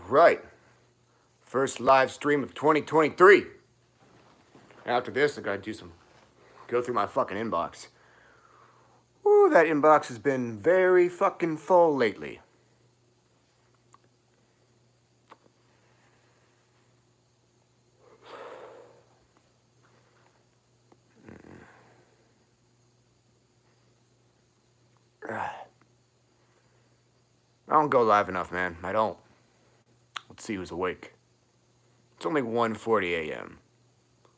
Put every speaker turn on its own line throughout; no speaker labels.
right. First live stream of 2023. After this, I gotta go through my fucking inbox. Ooh, that inbox has been very fucking full lately. I don't go live enough, man. I don't. Let's see who's awake. It's only 1:40 a.m.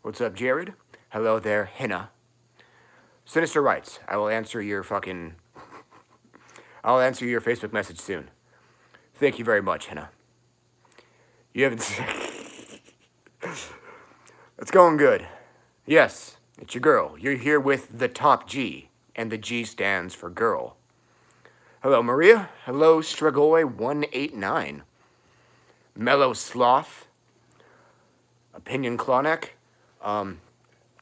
What's up, Jared? Hello there, Henna. Sinister writes, I'll answer your Facebook message soon. Thank you very much, Henna. You haven't... It's going good. Yes, it's your girl. You're here with the top G, and the G stands for girl. Hello, Maria. Hello, Stragoy189. Mellow Sloth. Opinion Klonek.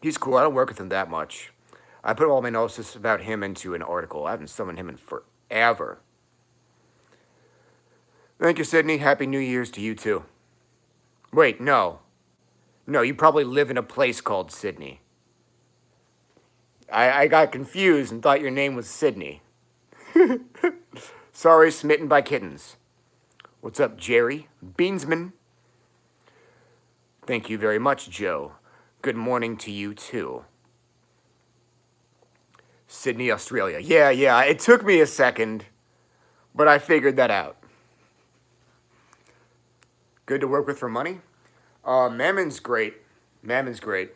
He's cool. I don't work with him that much. I put all my analysis about him into an article. I haven't summoned him in forever. Thank you, Sydney. Happy New Year's to you, too. Wait, no. No, you probably live in a place called Sydney. I got confused and thought your name was Sydney. Sorry, smitten by kittens. What's up, Jerry? Beansman. Thank you very much, Joe. Good morning to you, too. Sydney, Australia. Yeah, it took me a second, but I figured that out. Good to work with for money? Mammon's great. Mammon's great.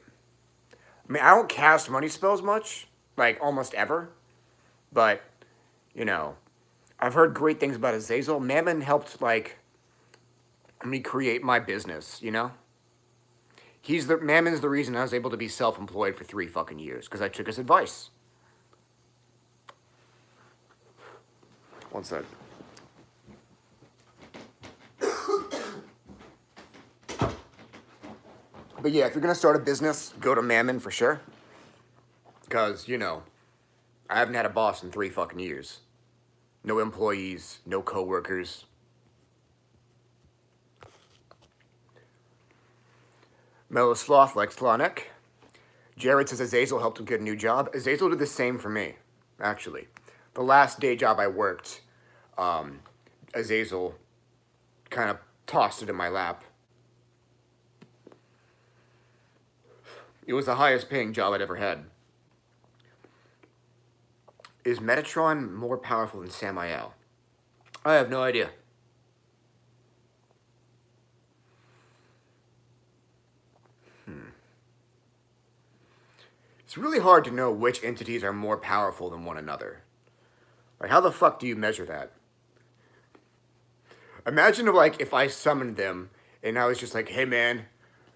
I mean, I don't cast money spells much, like almost ever, but, you know, I've heard great things about Azazel. Mammon helped, like, me create my business, you know? Mammon's the reason I was able to be self-employed for 3 fucking years, because I took his advice. One sec. But yeah, if you're going to start a business, go to Mammon for sure. Because, you know, I haven't had a boss in 3 fucking years. No employees, no coworkers. Mellow Sloth likes Slonek. Jared says Azazel helped him get a new job. Azazel did the same for me, actually. The last day job I worked, Azazel kind of tossed it in my lap. It was the highest paying job I'd ever had. Is Metatron more powerful than Samael? I have no idea. It's really hard to know which entities are more powerful than one another. Like, how the fuck do you measure that? Imagine if I summoned them and I was just like, hey man,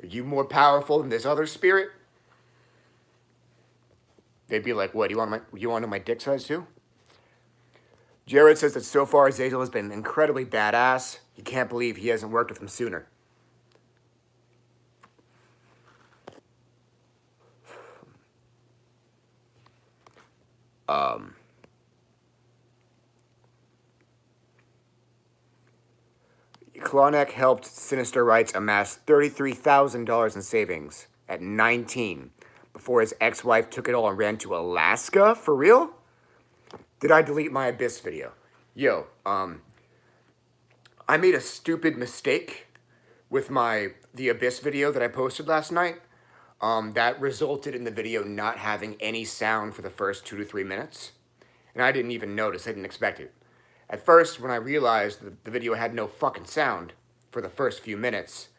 are you more powerful than this other spirit? They'd be like, what, you want to know my dick size too? Jared says that so far Azazel has been incredibly badass. He can't believe he hasn't worked with him sooner. Klonek helped Sinister Rights amass $33,000 in savings at 19 before his ex-wife took it all and ran to Alaska? For real? Did I delete my Abyss video? Yo, I made a stupid mistake with the Abyss video that I posted last night. That resulted in the video not having any sound for the first 2 to 3 minutes. And I didn't even notice. I didn't expect it. At first, when I realized that the video had no fucking sound for the first few minutes,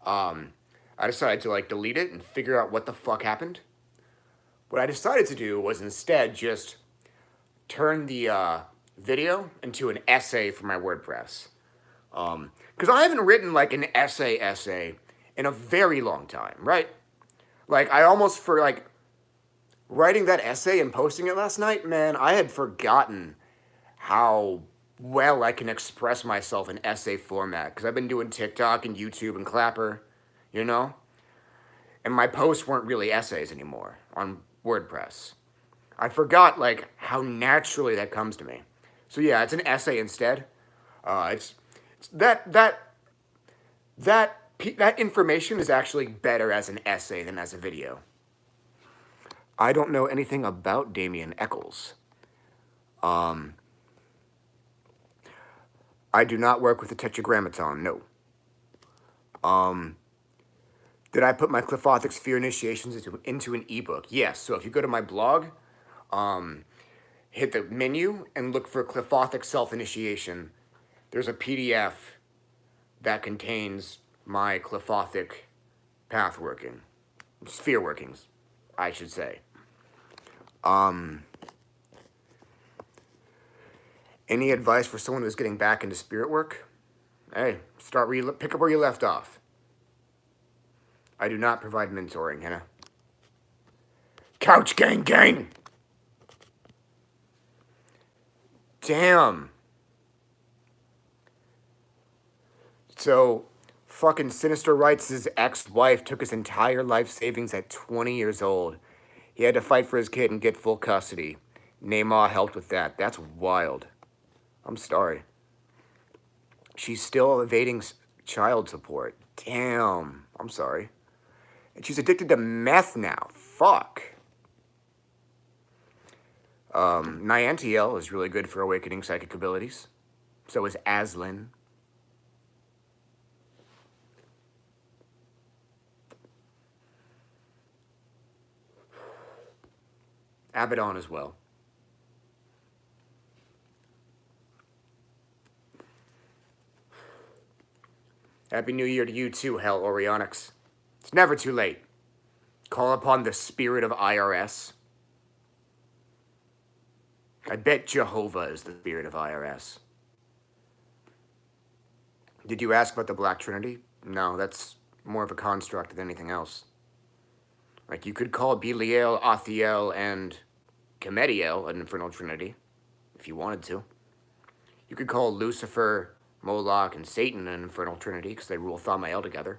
I decided to, delete it and figure out what the fuck happened. What I decided to do was instead just turn the video into an essay for my WordPress. Because I haven't written, an essay in a very long time, right? I almost, writing that essay and posting it last night, man, I had forgotten how well I can express myself in essay format. Because I've been doing TikTok and YouTube and Clapper, you know? And my posts weren't really essays anymore on WordPress. I forgot, how naturally that comes to me. So yeah, it's an essay instead. It's that that information is actually better as an essay than as a video. I don't know anything about Damien Eccles. I do not work with the Tetragrammaton, no. Did I put my Cliffothic Sphere initiations into an ebook? Yes, so if you go to my blog, hit the menu and look for Cliffothic Self-Initiation, there's a PDF that contains my Cliffothic path working. Sphere workings, I should say. Any advice for someone who's getting back into spirit work? Hey, pick up where you left off. I do not provide mentoring, Hannah. Couch gang gang! Damn. So, fucking Sinister writes his ex-wife took his entire life savings at 20 years old. He had to fight for his kid and get full custody. Neymar helped with that. That's wild. I'm sorry. She's still evading child support. Damn. I'm sorry. And she's addicted to meth now. Fuck. Niantiel is really good for awakening psychic abilities. So is Aslan. Abaddon as well. Happy New Year to you too, Hell Orionyx. It's never too late. Call upon the spirit of IRS. I bet Jehovah is the spirit of IRS. Did you ask about the Black Trinity? No, that's more of a construct than anything else. Like, you could call Belial, Athiel, and Comediel an infernal trinity, if you wanted to. You could call Lucifer, Moloch, and Satan an infernal trinity, because they rule Thamael together.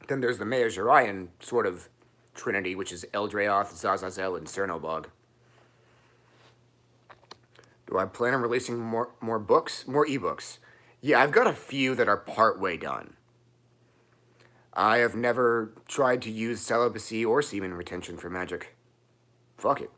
Then there's the Meazurian sort of trinity, which is Eldraoth, Zazazel, and Cernobog. Do I plan on releasing more books? More ebooks? Yeah, I've got a few that are partway done. I have never tried to use celibacy or semen retention for magic. Fuck it.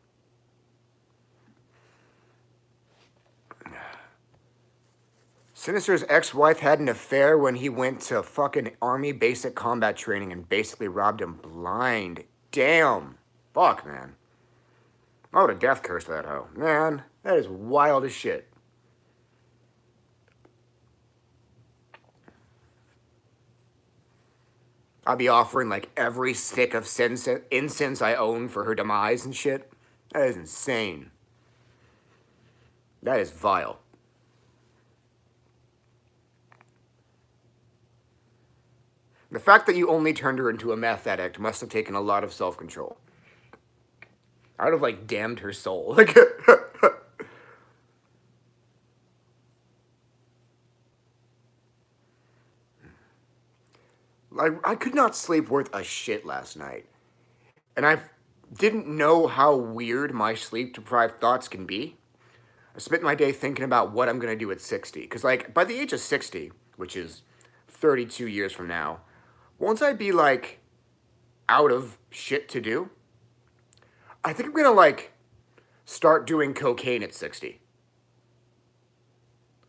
Sinister's ex-wife had an affair when he went to fucking Army basic combat training and basically robbed him blind. Damn. Fuck, man. I would have death cursed that hoe. Man, that is wild as shit. I'd be offering like every stick of incense I own for her demise and shit. That is insane. That is vile. The fact that you only turned her into a meth addict must have taken a lot of self-control. I would have, like, damned her soul. Like, I could not sleep worth a shit last night. And I didn't know how weird my sleep-deprived thoughts can be. I spent my day thinking about what I'm going to do at 60. Because, like, by the age of 60, which is 32 years from now, won't I be, like, out of shit to do? I think I'm going to, like, start doing cocaine at 60.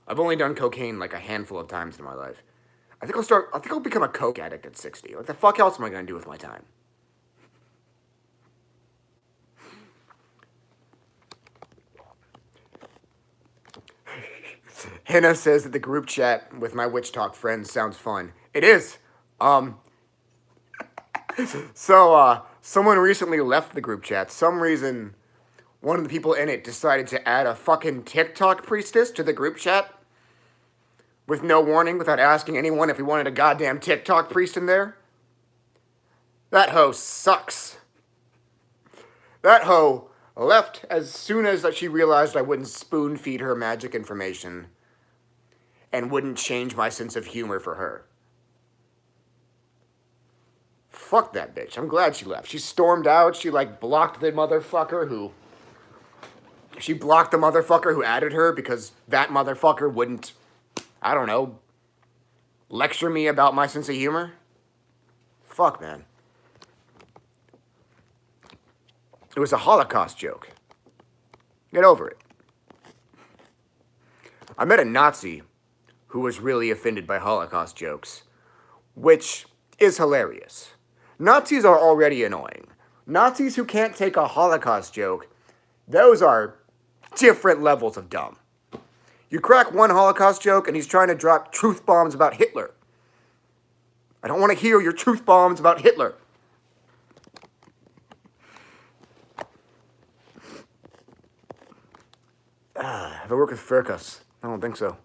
I've only done cocaine, like, a handful of times in my life. I think I'll become a coke addict at 60. What the fuck else am I going to do with my time? Hannah says that the group chat with my Witch Talk friends sounds fun. It is. So, someone recently left the group chat. Some reason, one of the people in it decided to add a fucking TikTok priestess to the group chat with no warning, without asking anyone if we wanted a goddamn TikTok priest in there. That hoe sucks. That hoe left as soon as she realized I wouldn't spoon feed her magic information and wouldn't change my sense of humor for her. Fuck that bitch. I'm glad she left. She stormed out. She, like, blocked the motherfucker who... She blocked the motherfucker who added her because that motherfucker wouldn't I don't know, lecture me about my sense of humor? Fuck, man. It was a Holocaust joke. Get over it. I met a Nazi who was really offended by Holocaust jokes, which is hilarious. Nazis are already annoying. Nazis who can't take a Holocaust joke, those are different levels of dumb. You crack one Holocaust joke and he's trying to drop truth bombs about Hitler. I don't want to hear your truth bombs about Hitler. Have I worked with Furcus? I don't think so.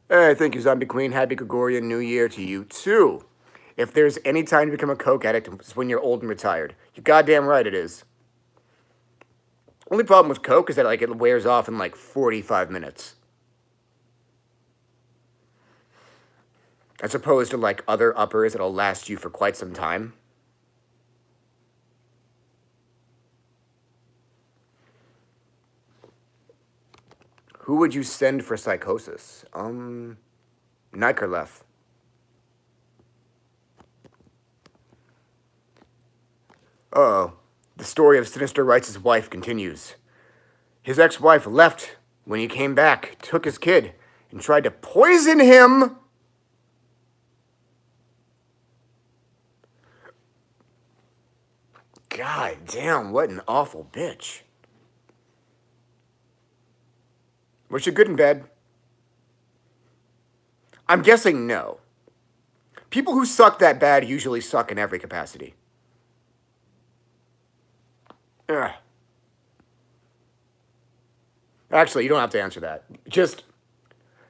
Hey, thank you, Zombie Queen. Happy Gregorian New Year to you, too. If there's any time to become a coke addict, it's when you're old and retired. You're goddamn right it is. Only problem with coke is that it wears off in 45 minutes. As opposed to other uppers that'll last you for quite some time. Who would you send for psychosis? Nikerleth. Uh-oh. The story of Sinister Rights' wife continues. His ex-wife left when he came back, took his kid, and tried to poison him. God damn, what an awful bitch. Was she good in bed? I'm guessing no. People who suck that bad usually suck in every capacity. Ugh. Actually, you don't have to answer that. Just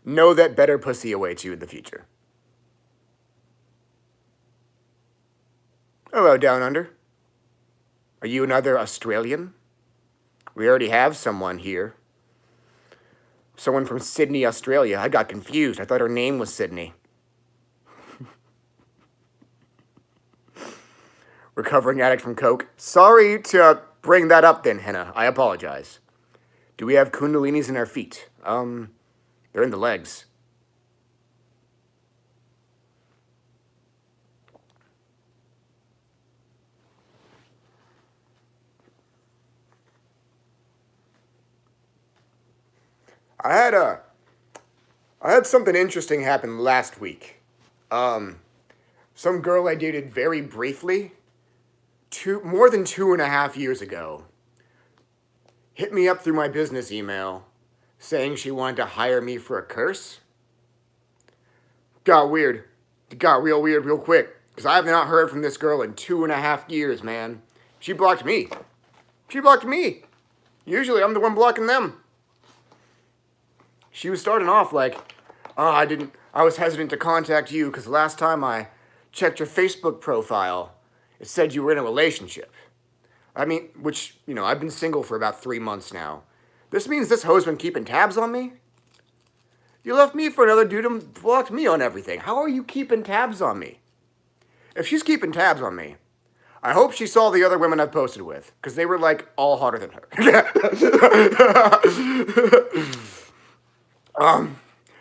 know that better pussy awaits you in the future. Hello, Down Under. Are you another Australian? We already have someone here. Someone from Sydney, Australia. I got confused. I thought her name was Sydney. Recovering addict from coke. Sorry to bring that up then, Henna. I apologize. Do we have kundalinis in our feet? They're in the legs. I had something interesting happen last week. Some girl I dated very briefly, more than 2.5 years ago, hit me up through my business email saying she wanted to hire me for a curse. Got weird. It got real weird real quick, because I have not heard from this girl in 2.5 years, man. She blocked me. She blocked me. Usually I'm the one blocking them. She was starting off I was hesitant to contact you because last time I checked your Facebook profile, it said you were in a relationship. I mean, which, I've been single for about 3 months now. This means this hoe's been keeping tabs on me? You left me for another dude and blocked me on everything. How are you keeping tabs on me? If she's keeping tabs on me, I hope she saw the other women I've posted with, because they were, all hotter than her.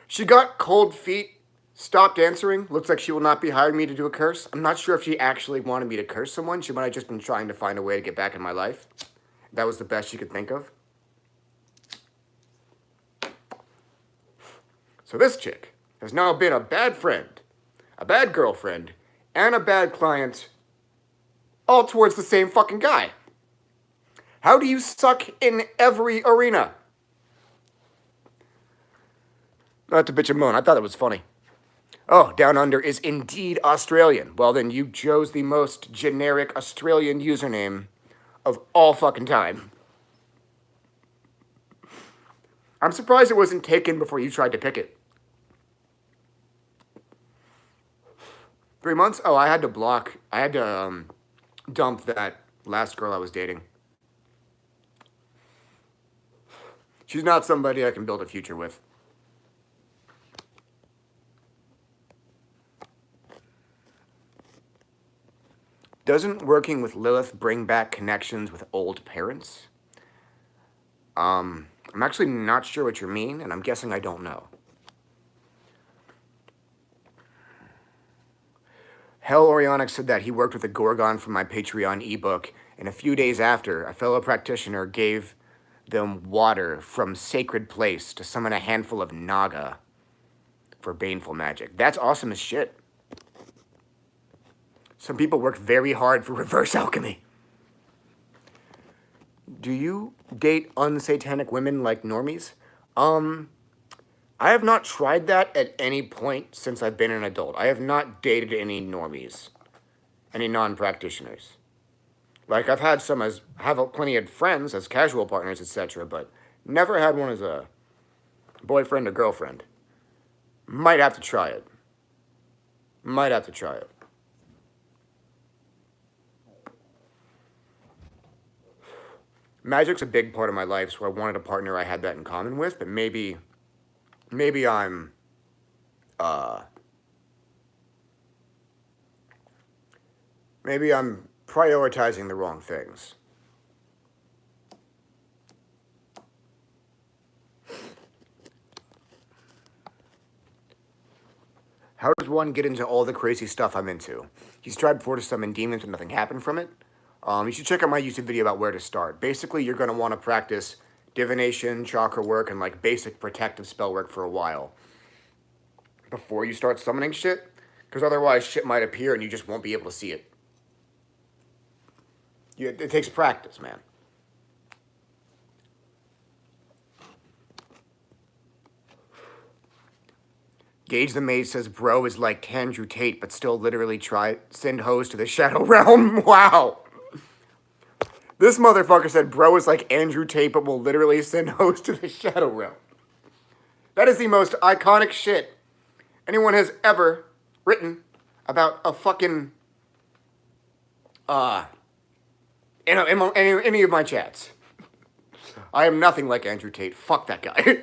She got cold feet, stopped answering. Looks like she will not be hiring me to do a curse. I'm not sure if she actually wanted me to curse someone. She might have just been trying to find a way to get back in my life. That was the best she could think of. So this chick has now been a bad friend, a bad girlfriend, and a bad client, all towards the same fucking guy. How do you suck in every arena? Not to bitch and moan. I thought it was funny. Oh, Down Under is indeed Australian. Well, then you chose the most generic Australian username of all fucking time. I'm surprised it wasn't taken before you tried to pick it. 3 months? Oh, I had to dump that last girl I was dating. She's not somebody I can build a future with. Doesn't working with Lilith bring back connections with old parents? I'm actually not sure what you mean, and I'm guessing I don't know. Hell Orionic said that he worked with a Gorgon from my Patreon ebook, and a few days after, a fellow practitioner gave them water from sacred place to summon a handful of Naga for baneful magic. That's awesome as shit. Some people work very hard for reverse alchemy. Do you date unsatanic women like normies? I have not tried that at any point since I've been an adult. I have not dated any normies, any non-practitioners. Like, I've had some as, have plenty of friends as casual partners, etc., but never had one as a boyfriend or girlfriend. Might have to try it. Might have to try it. Magic's a big part of my life, so I wanted a partner I had that in common with, but maybe I'm, maybe I'm prioritizing the wrong things. How does one get into all the crazy stuff I'm into? He's tried before to summon demons, but nothing happened from it. You should check out my YouTube video about where to start. Basically, you're going to want to practice divination, chakra work, and like basic protective spell work for a while before you start summoning shit, because otherwise shit might appear and you just won't be able to see it. It takes practice, man. Gage the Maze says, bro is like Andrew Tate, but still literally send hoes to the Shadow Realm. Wow. This motherfucker said, bro is like Andrew Tate, but will literally send hoes to the Shadow Realm. That is the most iconic shit anyone has ever written about a fucking, in any of my chats. I am nothing like Andrew Tate. Fuck that guy.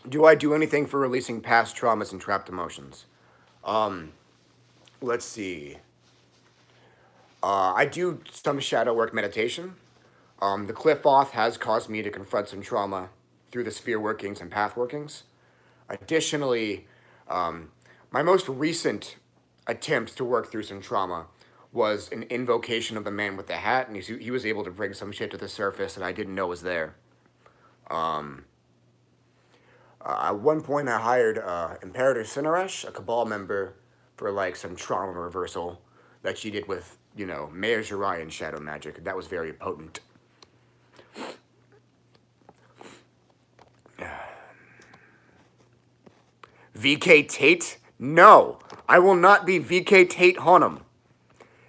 Do I do anything for releasing past traumas and trapped emotions? Let's see. I do some shadow work meditation. The Cliff Off has caused me to confront some trauma through the sphere workings and path workings. Additionally, my most recent attempt to work through some trauma was an invocation of the man with the hat, and he was able to bring some shit to the surface that I didn't know was there. At one point, I hired Imperator Cineresh, a Cabal member, for like some trauma reversal that she did with, Mayor Jirai and shadow magic. That was very potent. VK Tate? No, I will not be VK Tate Honum.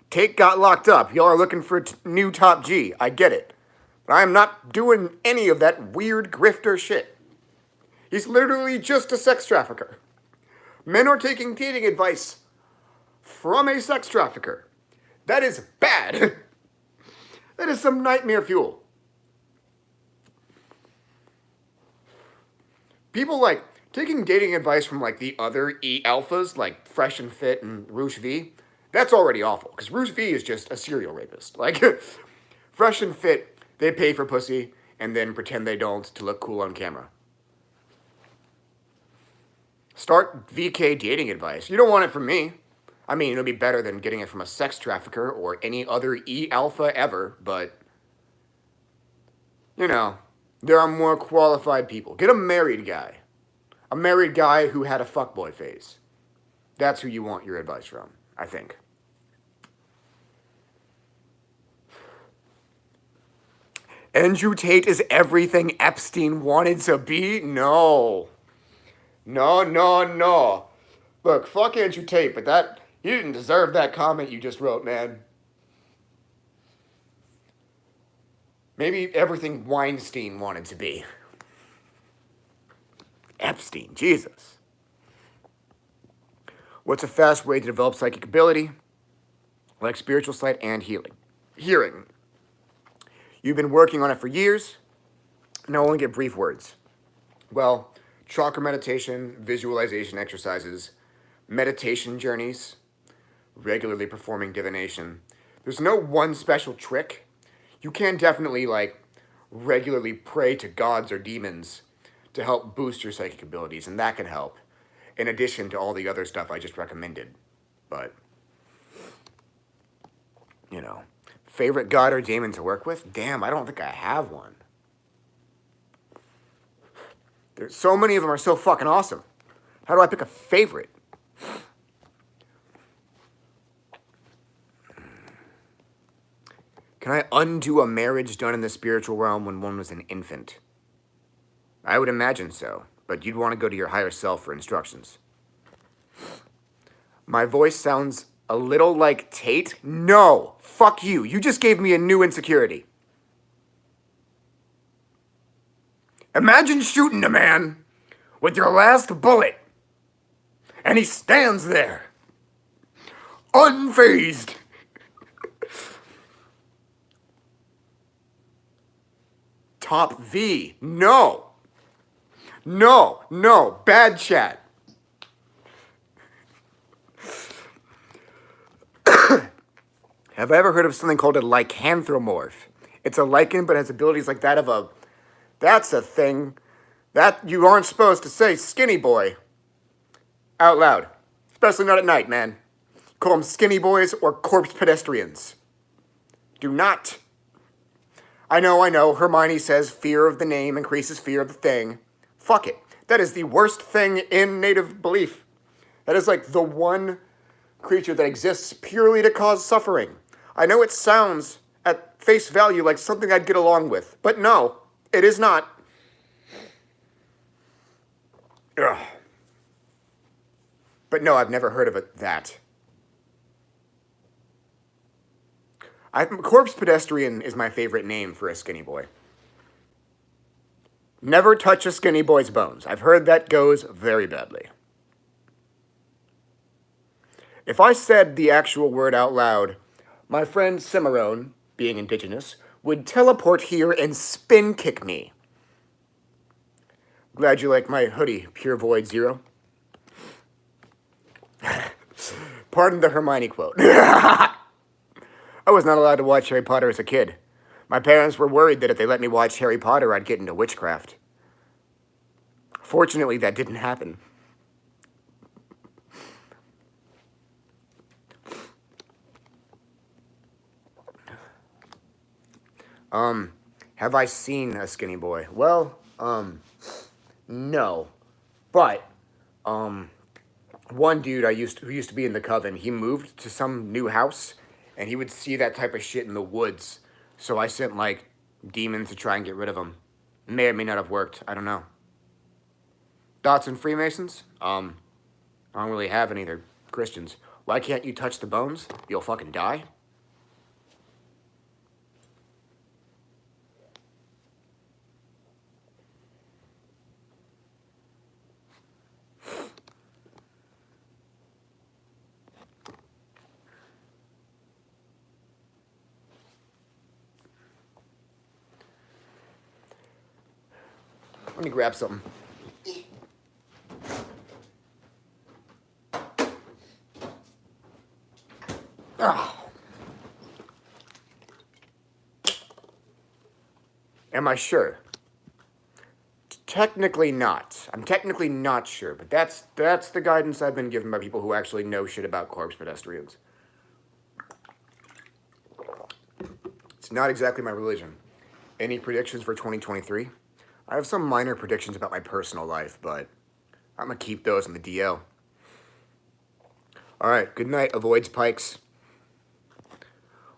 Tate got locked up. Y'all are looking for a new top G. I get it. But I am not doing any of that weird grifter shit. He's literally just a sex trafficker. Men are taking dating advice from a sex trafficker. That is bad. That is some nightmare fuel. People like taking dating advice from like the other E-alphas, like Fresh and Fit and Roosh V. That's already awful, because Roosh V is just a serial rapist. Like, Fresh and Fit, they pay for pussy and then pretend they don't to look cool on camera. Start VK dating advice. You don't want it from me. I mean, it'll be better than getting it from a sex trafficker or any other E-alpha ever, but, there are more qualified people. Get a married guy. A married guy who had a fuckboy phase. That's who you want your advice from, I think. Andrew Tate is everything Epstein wanted to be? No. No. Look, fuck Andrew Tate, but you didn't deserve that comment you just wrote, man. Maybe everything Weinstein wanted to be. Epstein, Jesus. What's a fast way to develop psychic ability? Like spiritual sight and hearing. You've been working on it for years, and I only get brief words. Well, chakra meditation, visualization exercises, meditation journeys, regularly performing divination. There's no one special trick. You can definitely, regularly pray to gods or demons to help boost your psychic abilities, and that can help, in addition to all the other stuff I just recommended. But, you know, favorite god or demon to work with? Damn, I don't think I have one. There's so many of them are so fucking awesome. How do I pick a favorite? Can I undo a marriage done in the spiritual realm when one was an infant? I would imagine so, but you'd want to go to your higher self for instructions. My voice sounds a little like Tate? No! Fuck you! You just gave me a new insecurity. Imagine shooting a man with your last bullet, and he stands there, unfazed. Top V. No. No. No. Bad chat. Have I ever heard of something called a lycanthropomorph? It's a lichen, but has abilities like that of a... That's a thing that you aren't supposed to say skinny boy out loud. Especially not at night, man. Call them skinny boys or corpse pedestrians. Do not. I know. Hermione says fear of the name increases fear of the thing. Fuck it. That is the worst thing in native belief. That is like the one creature that exists purely to cause suffering. I know it sounds at face value like something I'd get along with, but no, it is not. Ugh. But no, I've never heard of it, that. Corpse pedestrian is my favorite name for a skinny boy. Never touch a skinny boy's bones. I've heard that goes very badly. If I said the actual word out loud, my friend Cimarron, being indigenous, would teleport here and spin kick me. Glad you like my hoodie, Pure Void Zero. Pardon the Hermione quote. I was not allowed to watch Harry Potter as a kid. My parents were worried that if they let me watch Harry Potter, I'd get into witchcraft. Fortunately, that didn't happen. Have I seen a skinny boy? Well, no. But, one dude who used to be in the coven, he moved to some new house, and he would see that type of shit in the woods. So I sent, like, demons to try and get rid of him. May or may not have worked. I don't know. Thoughts on Freemasons? I don't really have any. They're Christians. Why can't you touch the bones? You'll fucking die. Let me grab something. Oh. Am I sure? Technically not. I'm technically not sure, but that's the guidance I've been given by people who actually know shit about corpse pedestrians. It's not exactly my religion. Any predictions for 2023? I have some minor predictions about my personal life, but I'm gonna keep those in the DL. Alright, good night, avoids pikes.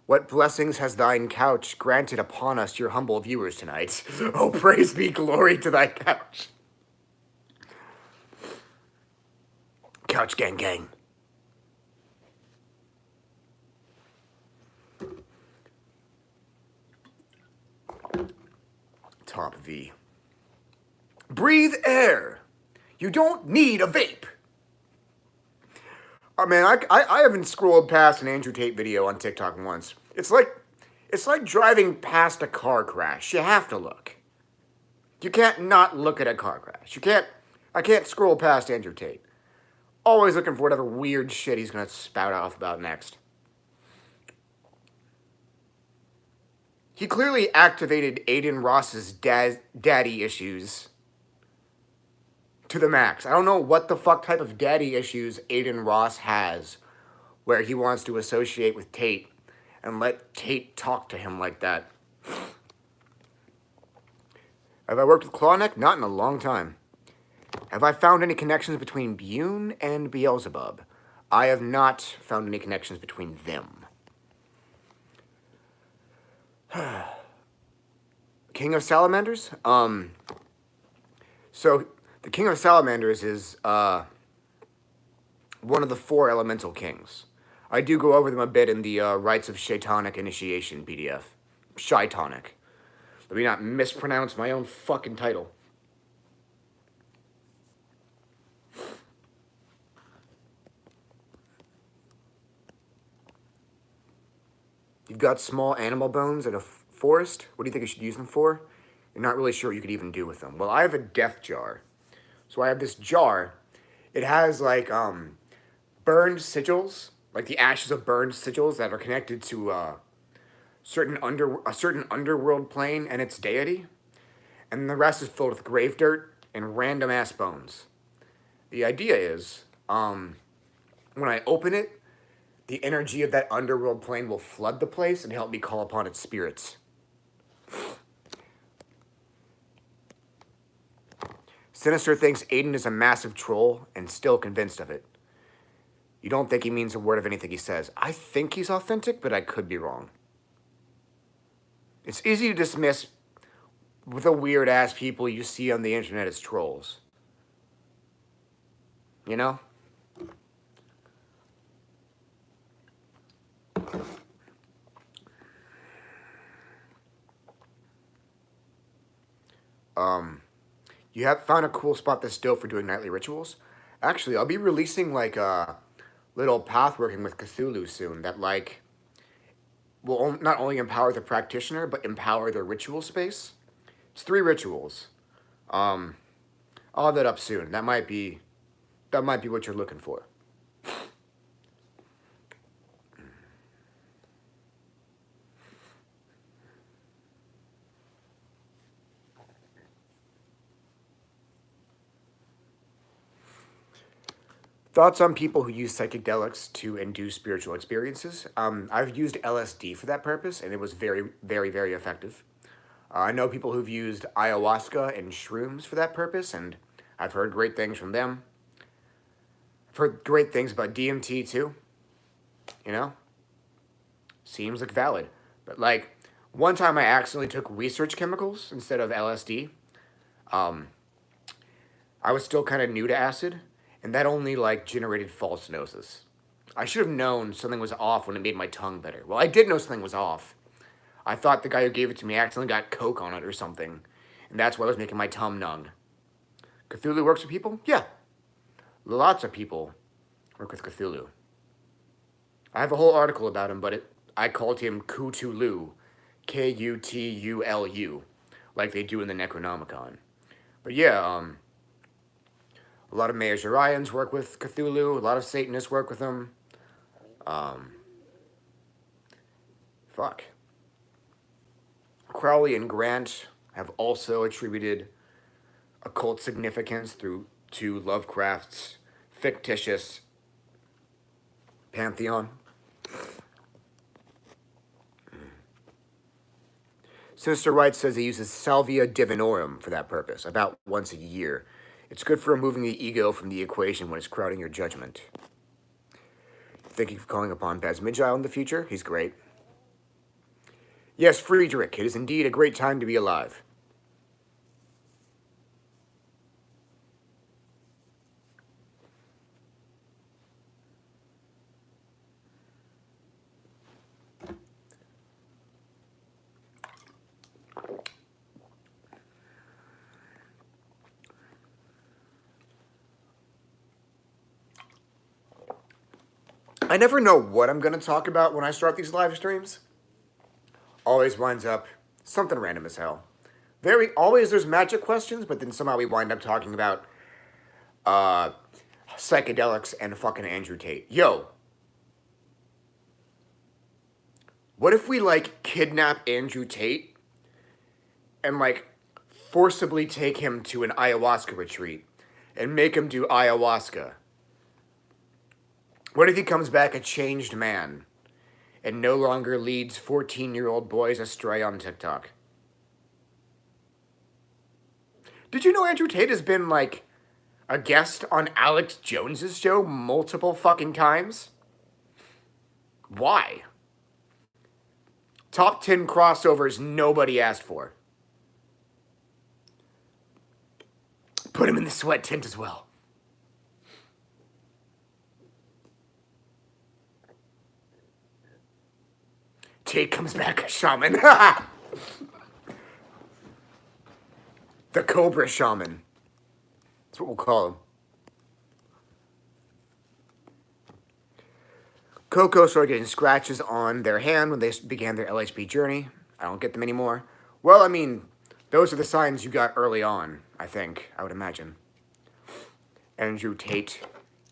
What blessings has thine couch granted upon us, your humble viewers, tonight? Oh, praise be glory to thy couch. Couch gang gang. Top V. Breathe air. You don't need a vape. Oh man, I haven't scrolled past an Andrew Tate video on TikTok once. It's like driving past a car crash. You have to look. You can't not look at a car crash. I can't scroll past Andrew Tate. Always looking for whatever weird shit he's gonna spout off about next. He clearly activated Aiden Ross's daddy issues. to the max. I don't know what the fuck type of daddy issues Aiden Ross has where he wants to associate with Tate and let Tate talk to him like that. Have I worked with Clawneck? Not in a long time. Have I found any connections between Bune and Beelzebub? I have not found any connections between them. King of Salamanders? So, the King of Salamanders is one of the 4 elemental kings. I do go over them a bit in the Rites of Shaitanic Initiation PDF. Shaitanic. Let me not mispronounce my own fucking title. You've got small animal bones in a forest. What do you think I should use them for? You're not really sure what you could even do with them. Well, I have a death jar. So I have this jar. It has like burned sigils, like the ashes of burned sigils that are connected to a certain underworld plane and its deity. And the rest is filled with grave dirt and random ass bones. The idea is, when I open it, the energy of that underworld plane will flood the place and help me call upon its spirits. Sinister thinks Aiden is a massive troll and still convinced of it. You don't think he means a word of anything he says. I think he's authentic, but I could be wrong. It's easy to dismiss the weird-ass people you see on the internet as trolls. You know? You have found a cool spot this still for doing nightly rituals? Actually, I'll be releasing like a little path working with Cthulhu soon that like will not only empower the practitioner but empower their ritual space. It's 3 rituals. I'll have that up soon. That might be what you're looking for. Thoughts on people who use psychedelics to induce spiritual experiences? I've used LSD for that purpose, and it was very, very, very effective. I know people who've used ayahuasca and shrooms for that purpose, and I've heard great things from them. I've heard great things about DMT too. You know? Seems like valid. But like, one time I accidentally took research chemicals instead of LSD. I was still kind of new to acid, and that only like generated false noses. I should have known something was off when it made my tongue better. Well, I did know something was off. I thought the guy who gave it to me accidentally got coke on it or something, and that's why it was making my tongue numb. Cthulhu works with people? Yeah. Lots of people work with Cthulhu. I have a whole article about him, but I called him Cthulhu, Kutulu, like they do in the Necronomicon. But yeah, a lot of Meazurians work with Cthulhu. A lot of Satanists work with him. Crowley and Grant have also attributed occult significance to Lovecraft's fictitious pantheon. Sinister Wright says he uses Salvia Divinorum for that purpose, about once a year. It's good for removing the ego from the equation when it's crowding your judgment. Thinking of calling upon Basmigile in the future? He's great. Yes, Friedrich, it is indeed a great time to be alive. I never know what I'm going to talk about when I start these live streams. Always winds up something random as hell. Always there's magic questions, but then somehow we wind up talking about psychedelics and fucking Andrew Tate. Yo, what if we like kidnap Andrew Tate and like forcibly take him to an ayahuasca retreat and make him do ayahuasca? What if he comes back a changed man and no longer leads 14-year-old boys astray on TikTok? Did you know Andrew Tate has been, like, a guest on Alex Jones's show multiple fucking times? Why? Top 10 crossovers nobody asked for. Put him in the sweat tent as well. Tate comes back a shaman. The Cobra Shaman. That's what we'll call him. Coco started getting scratches on their hand when they began their LHB journey. I don't get them anymore. Well, I mean, those are the signs you got early on, I think, I would imagine. Andrew Tate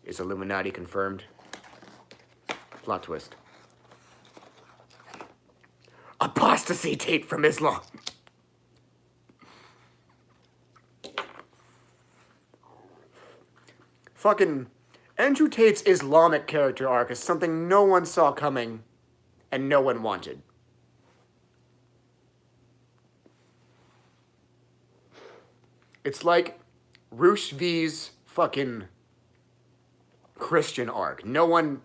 is Illuminati confirmed. Plot twist. Apostasy Tate from Islam. Fucking Andrew Tate's Islamic character arc is something no one saw coming and no one wanted. It's like Roosh V's fucking Christian arc. No one...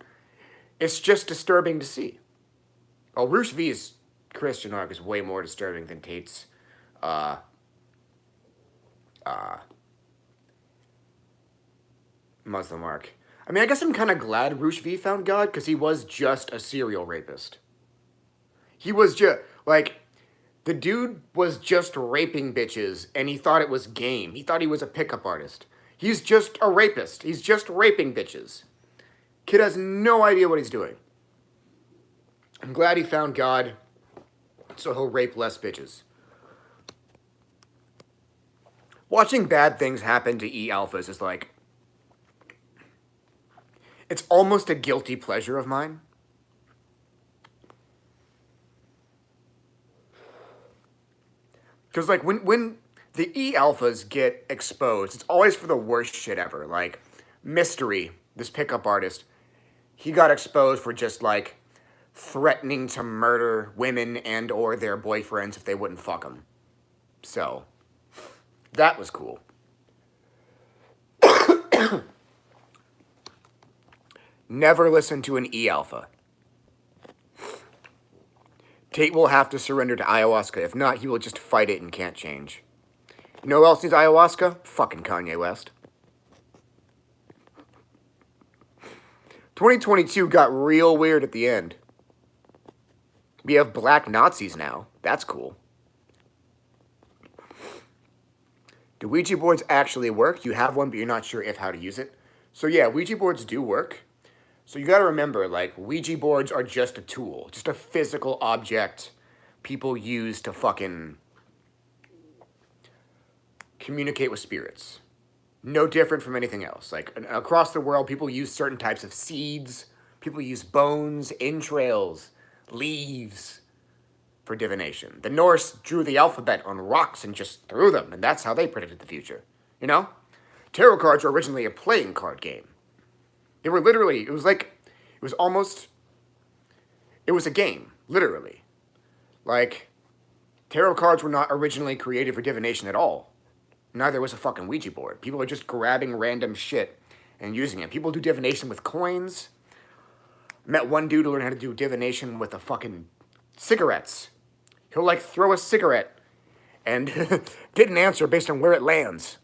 It's just disturbing to see. Oh, Roosh V's Christian arc is way more disturbing than Tate's Muslim arc. I mean, I guess I'm kind of glad Roosh V found God, because he was just a serial rapist. He was just, like, the dude was just raping bitches, and he thought it was game. He thought he was a pickup artist. He's just a rapist. He's just raping bitches. Kid has no idea what he's doing. I'm glad he found God, so he'll rape less bitches. Watching bad things happen to E-alphas is like... It's almost a guilty pleasure of mine. Because, like, when the E-alphas get exposed, it's always for the worst shit ever. Like, Mystery, this pickup artist, he got exposed for just, like, threatening to murder women and or their boyfriends if they wouldn't fuck him. So, that was cool. Never listen to an E-alpha. Tate will have to surrender to ayahuasca. If not, he will just fight it and can't change. You know who else needs ayahuasca? Fucking Kanye West. 2022 got real weird at the end. We have black Nazis now. That's cool. Do Ouija boards actually work? You have one, but you're not sure how to use it. So yeah, Ouija boards do work. So you gotta remember, like, Ouija boards are just a tool. Just a physical object people use to fucking communicate with spirits. No different from anything else. Like, across the world, people use certain types of seeds. People use bones, entrails, leaves for divination. The Norse drew the alphabet on rocks and just threw them, and that's how they predicted the future. You know? Tarot cards were originally a playing card game. They were literally, it was a game, literally. Like, tarot cards were not originally created for divination at all. Neither was a fucking Ouija board. People are just grabbing random shit and using it. People do divination with coins. Met one dude who learned how to do divination with a fucking cigarettes. He'll, like, throw a cigarette and get an answer based on where it lands.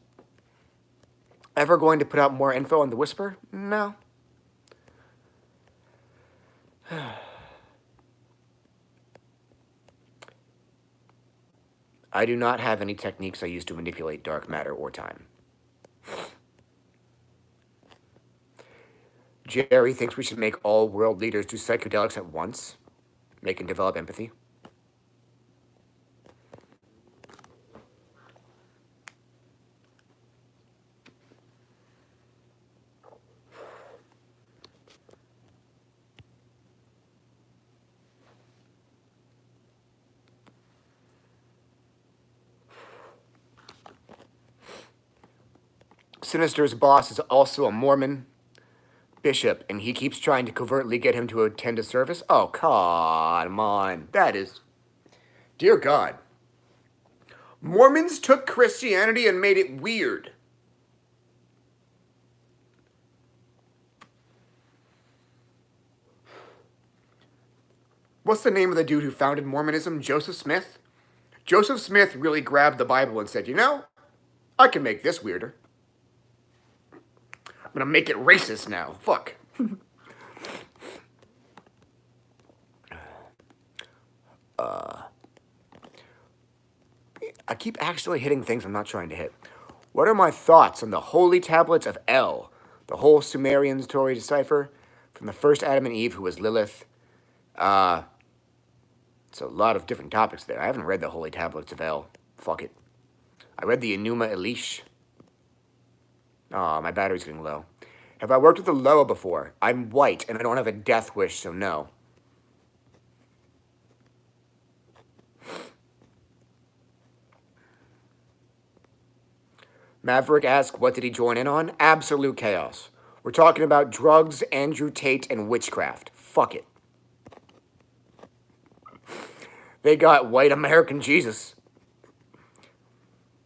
Ever going to put out more info on the Whisper? No. I do not have any techniques I use to manipulate dark matter or time. Jerry thinks we should make all world leaders do psychedelics at once. Make and develop empathy. Sinister's boss is also a Mormon bishop, and he keeps trying to covertly get him to attend a service. Oh, come on. That is... Dear God. Mormons took Christianity and made it weird. What's the name of the dude who founded Mormonism? Joseph Smith? Joseph Smith really grabbed the Bible and said, you know, I can make this weirder. I'm gonna make it racist now. Fuck. I keep actually hitting things I'm not trying to hit. What are my thoughts on the Holy Tablets of El, the whole Sumerian story decipher from the first Adam and Eve, who was Lilith? It's a lot of different topics there. I haven't read the Holy Tablets of El. Fuck it. I read the Enuma Elish. Aw, my battery's getting low. Have I worked with the Loa before? I'm white, and I don't have a death wish, so no. Maverick asks, what did he join in on? Absolute chaos. We're talking about drugs, Andrew Tate, and witchcraft. Fuck it. They got white American Jesus.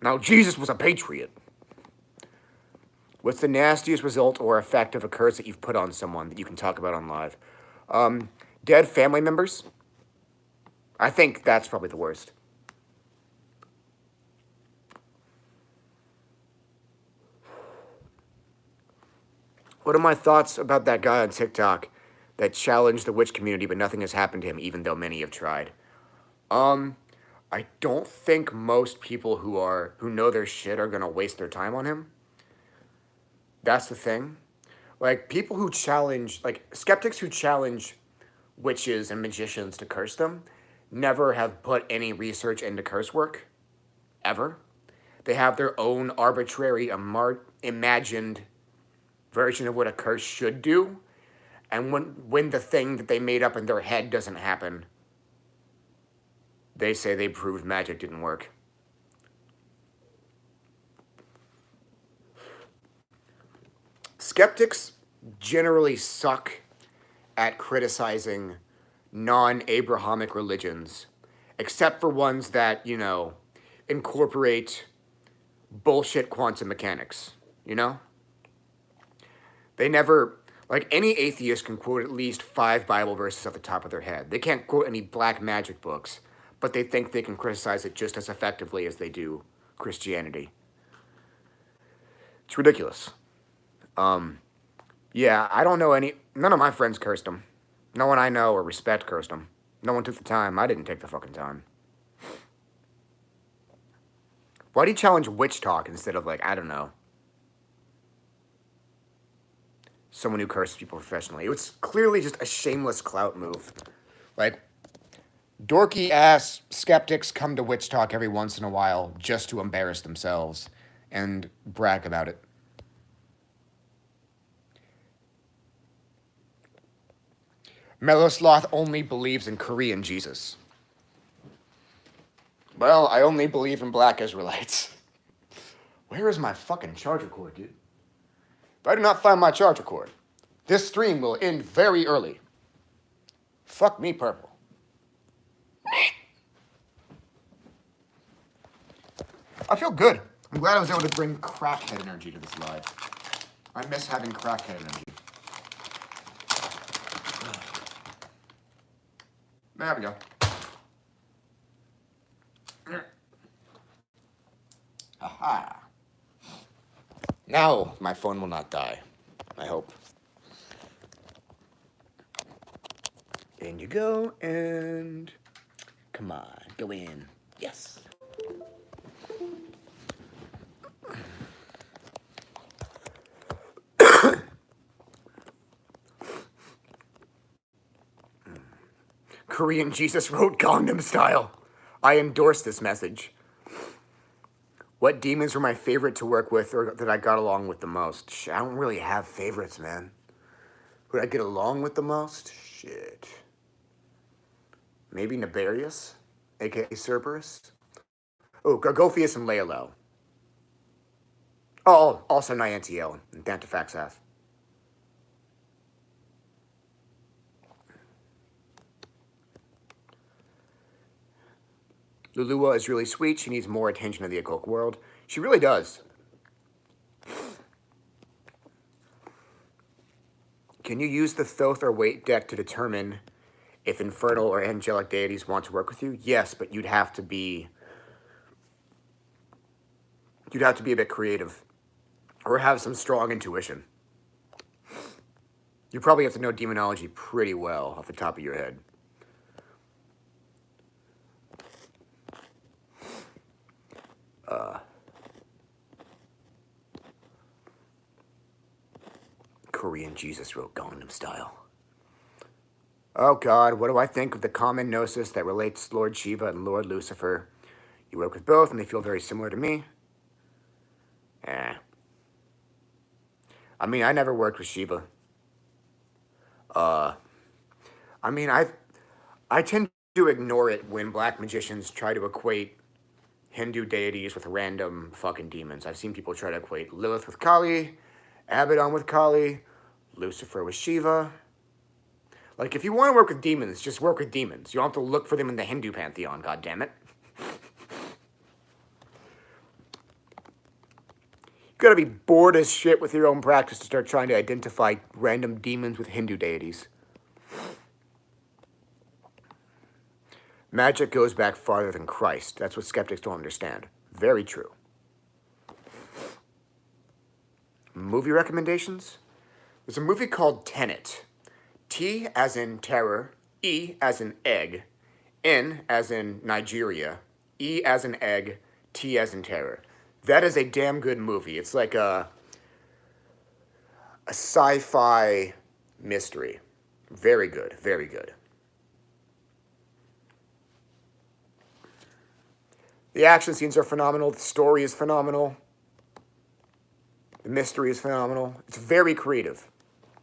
Now, Jesus was a patriot. What's the nastiest result or effect of a curse that you've put on someone that you can talk about on live? Dead family members. I think that's probably the worst. What are my thoughts about that guy on TikTok that challenged the witch community, but nothing has happened to him, even though many have tried? I don't think most people who know their shit are gonna waste their time on him. That's the thing. Like, people who challenge, like, skeptics who challenge witches and magicians to curse them never have put any research into curse work. Ever. They have their own arbitrary, imagined version of what a curse should do. And when the thing that they made up in their head doesn't happen, they say they proved magic didn't work. Skeptics generally suck at criticizing non-Abrahamic religions, except for ones that, you know, incorporate bullshit quantum mechanics, you know? They never, like, any atheist can quote at least 5 Bible verses off the top of their head. They can't quote any black magic books, but they think they can criticize it just as effectively as they do Christianity. It's ridiculous. Yeah, I don't know none of my friends cursed him. No one I know or respect cursed him. No one took the time. I didn't take the fucking time. Why'd he challenge witch talk instead of, like, I don't know, someone who curses people professionally? It was clearly just a shameless clout move. Like, dorky-ass skeptics come to witch talk every once in a while just to embarrass themselves and brag about it. Melosloth only believes in Korean Jesus. Well, I only believe in black Israelites. Where is my fucking charger cord, dude? If I do not find my charger cord, this stream will end very early. Fuck me purple. I feel good. I'm glad I was able to bring crackhead energy to this live. I miss having crackhead energy. There we go. Aha. Now my phone will not die. I hope. In you go, and come on, go in. Yes. Korean Jesus wrote Gangnam Style. I endorse this message. What demons were my favorite to work with or that I got along with the most? Shit, I don't really have favorites, man. Who did I get along with the most? Shit. Maybe Nabarius, a.k.a. Cerberus? Oh, Gargophius and Laelo. Oh, also Niantiel and Dantifaxath. Lulua is really sweet. She needs more attention in the occult world. She really does. Can you use the Thoth or Weight deck to determine if infernal or angelic deities want to work with you? Yes, but you'd have to be a bit creative or have some strong intuition. You probably have to know demonology pretty well off the top of your head. Korean Jesus wrote Gangnam Style. Oh God, what do I think of the common gnosis that relates Lord Shiva and Lord Lucifer? You work with both and they feel very similar to me. I mean, I never worked with Shiva. I mean, I tend to ignore it when black magicians try to equate Hindu deities with random fucking demons. I've seen people try to equate Lilith with Kali, Abaddon with Kali, Lucifer with Shiva. Like, if you want to work with demons, just work with demons. You don't have to look for them in the Hindu pantheon, goddammit. You gotta be bored as shit with your own practice to start trying to identify random demons with Hindu deities. Magic goes back farther than Christ. That's what skeptics don't understand. Very true. Movie recommendations? There's a movie called Tenet. T as in terror, E as in egg, N as in Nigeria, E as in egg, T as in terror. That is a damn good movie. It's like a sci-fi mystery. Very good, very good. The action scenes are phenomenal. The story is phenomenal. The mystery is phenomenal. It's very creative.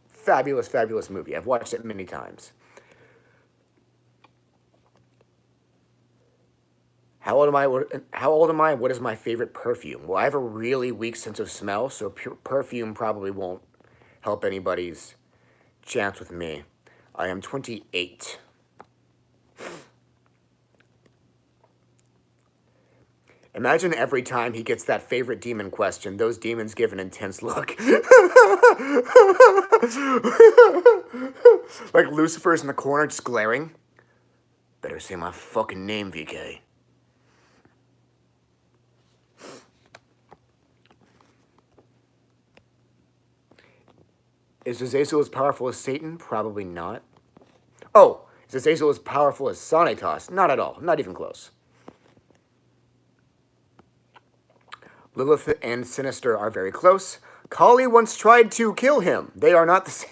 Fabulous, fabulous movie. I've watched it many times. How old am I? What is my favorite perfume? Well, I have a really weak sense of smell, so perfume probably won't help anybody's chance with me. I am 28. Imagine every time he gets that favorite demon question, those demons give an intense look. Like Lucifer's in the corner just glaring. Better say my fucking name, VK. Is Azazel as powerful as Satan? Probably not. Oh, is Azazel as powerful as Sanitas? Not at all. Not even close. Lilith and Sinister are very close. Kali once tried to kill him. They are not the same.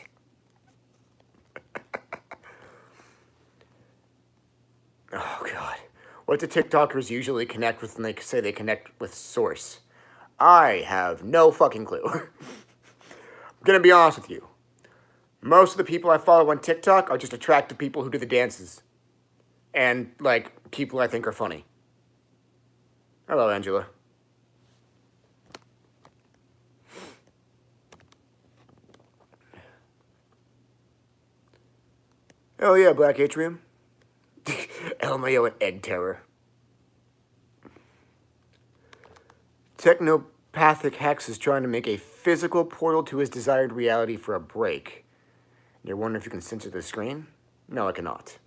Oh, God. What do TikTokers usually connect with when they say they connect with Source? I have no fucking clue. I'm gonna be honest with you. Most of the people I follow on TikTok are just attractive people who do the dances. And, like, people I think are funny. Hello, Angela. Oh yeah, Black Atrium. LMAO and Egg Terror. Technopathic Hex is trying to make a physical portal to his desired reality for a break. You're wondering if you can censor the screen? No, I cannot.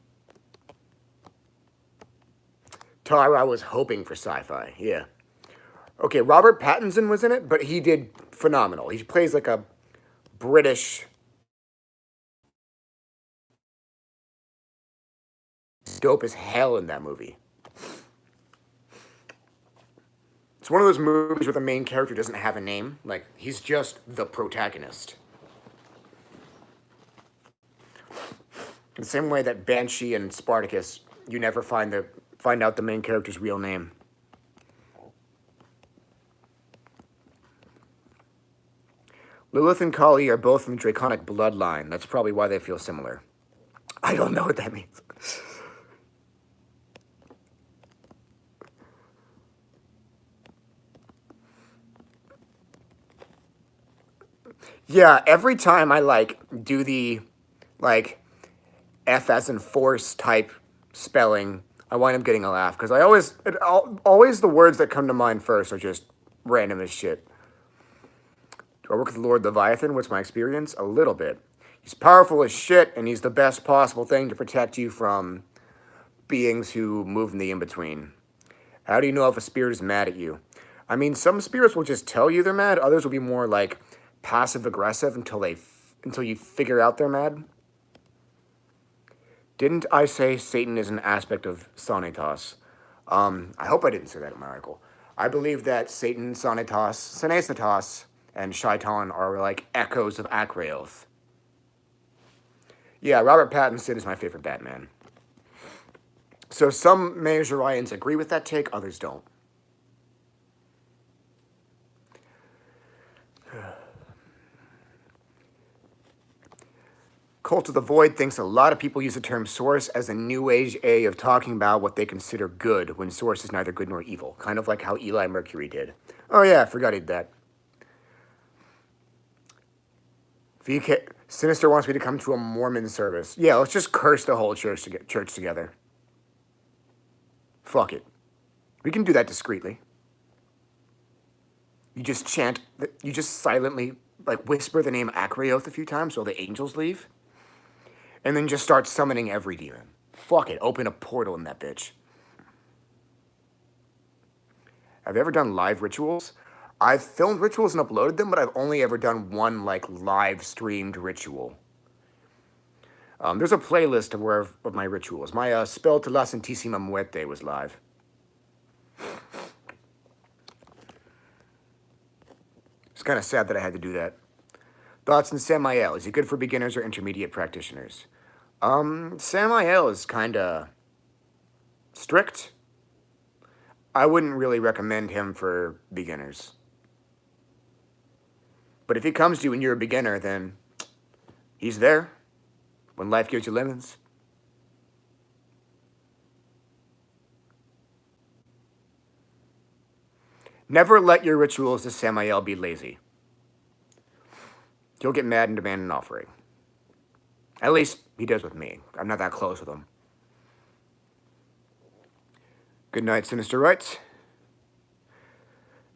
Tara was hoping for sci-fi, yeah. Okay, Robert Pattinson was in it, but he did phenomenal. He plays like a British... dope as hell in that movie. It's one of those movies where the main character doesn't have a name. Like, he's just the protagonist. In the same way that Banshee and Spartacus, you never find out the main character's real name. Lilith and Kali are both from the Draconic bloodline. That's probably why they feel similar. I don't know what that means. Yeah, every time I like do the like F as in force type spelling, I wind up getting a laugh because always the words that come to mind first are just random as shit. Do I work with Lord Leviathan? What's my experience? A little bit. He's powerful as shit, and he's the best possible thing to protect you from beings who move in the in-between. How do you know if a spirit is mad at you? I mean, some spirits will just tell you they're mad. Others will be more like passive-aggressive until you figure out they're mad. Didn't I say Satan is an aspect of Sanitas? I hope I didn't say that in my article. I believe that Satan, Sanitas, Senesatas, and Shaitan are like echoes of Akraoth. Yeah, Robert Pattinson is my favorite Batman. So some Mazurians agree with that take, others don't. Cult of the Void thinks a lot of people use the term source as a new age way of talking about what they consider good when source is neither good nor evil. Kind of like how Eli Mercury did. Oh yeah, I forgot he did that. VK Sinister wants me to come to a Mormon service. Yeah, let's just curse the whole church together. Fuck it. We can do that discreetly. You just you just silently, like, whisper the name Akraoth a few times so the angels leave. And then just start summoning every demon. Fuck it, open a portal in that bitch. Have you ever done live rituals? I've filmed rituals and uploaded them, but I've only ever done one, like, live streamed ritual. There's a playlist of my rituals. My Spell to la Santísima Muerte was live. It's kind of sad that I had to do that. Thoughts on Samael. Is he good for beginners or intermediate practitioners? Samael is kind of strict. I wouldn't really recommend him for beginners. But if he comes to you and you're a beginner, then he's there when life gives you lemons. Never let your rituals to Samael be lazy. He'll get mad and demand an offering. At least he does with me. I'm not that close with him. Good night, Sinister Rights.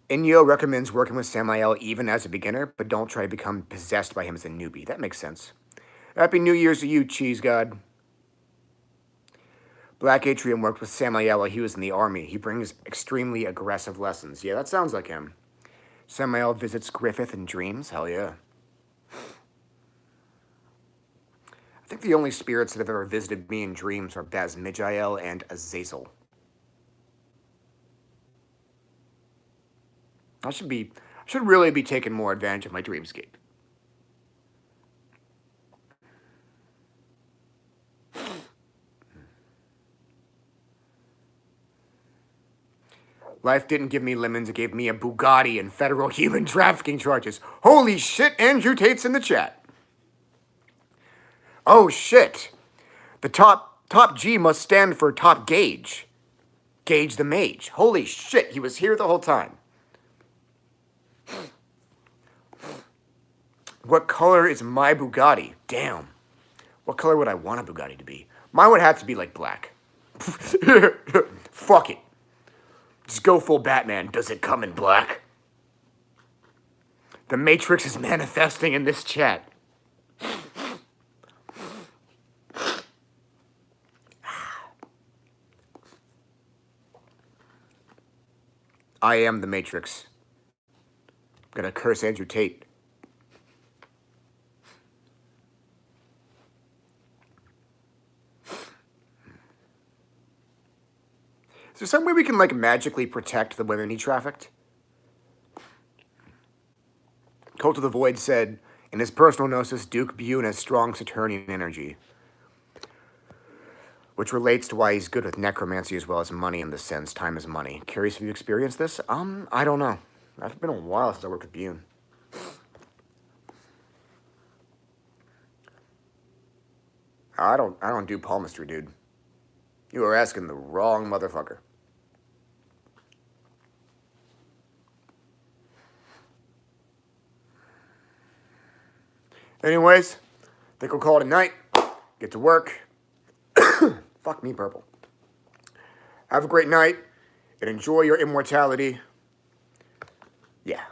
Inyo recommends working with Samael even as a beginner, but don't try to become possessed by him as a newbie. That makes sense. Happy New Year's to you, Cheese God. Black Atrium worked with Samael while he was in the army. He brings extremely aggressive lessons. Yeah, that sounds like him. Samael visits Griffith in dreams. Hell yeah. I think the only spirits that have ever visited me in dreams are Baz Mijael and Azazel. I should really be taking more advantage of my dreamscape. Life didn't give me lemons, it gave me a Bugatti and federal human trafficking charges. Holy shit, Andrew Tate's in the chat. Oh shit. The top G must stand for top Gage. Gage the Mage. Holy shit, he was here the whole time. What color is my Bugatti? Damn. What color would I want a Bugatti to be? Mine would have to be like black. Fuck it. Just go full Batman. Does it come in black? The Matrix is manifesting in this chat. I am the Matrix. I'm gonna curse Andrew Tate. Is there some way we can, like, magically protect the women he trafficked? Cult of the Void said, in his personal gnosis, Duke Bune has strong Saturnian energy, which relates to why he's good with necromancy as well as money in the sense. Time is money. Curious if you experienced this? I don't know. It's been a while since I worked with Bune. I don't do palmistry, dude. You are asking the wrong motherfucker. Anyways, I think we'll call it a night. Get to work. Fuck me, purple. Have a great night and enjoy your immortality. Yeah.